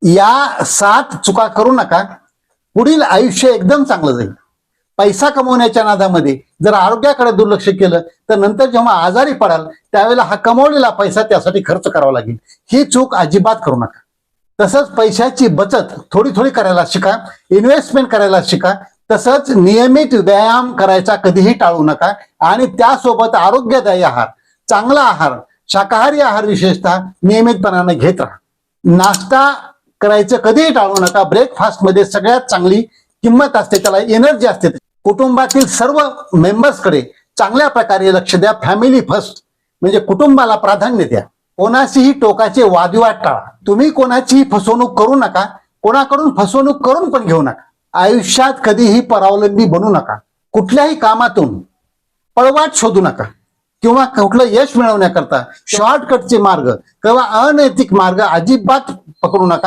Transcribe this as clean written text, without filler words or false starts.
या 7 चुका करू नका. पुढील आयुष्य एकदम चांगलं जाईल. पैसा कमवण्याच्या नादामध्ये जर आरोग्याकडे दुर्लक्ष केलं तर नंतर जेव्हा आजारी पडाल त्यावेळेला हा कमवलेला पैसा त्यासाठी खर्च करावा लागेल. ही चूक अजिबात करू नका. तसंच पैशाची बचत थोडी थोडी करायला शिका, इन्व्हेस्टमेंट करायला शिका. तसंच नियमित व्यायाम करायचा कधीही टाळू नका आणि त्यासोबत आरोग्यदायी आहार, चांगला आहार, शाकाहारी आहार विशेषतः नियमितपणाने घेत राहा. नाश्ता करायचं कधीही टाळू नका. ब्रेकफास्ट मध्ये सगळ्यात चांगली किंमत असते, त्याला एनर्जी असते. कुटुंबातील सर्व मेंबर्सकडे चांगल्या प्रकारे लक्ष द्या. फॅमिली फर्स्ट म्हणजे कुटुंबाला प्राधान्य द्या. कोणाशीही टोकाचे वादविवाद टाळा. तुम्ही कोणाचीही फसवणूक करू नका. कोणाकडून फसवणूक करून पण घेऊ नका. आयुष्यात कधीही परावलंबी बनू नका. कुठल्याही कामातून पळवाट शोधू नका किंवा कुठलं यश मिळवण्याकरता शॉर्टकटचे मार्ग किंवा अनैतिक मार्ग अजिबात पकडू नका.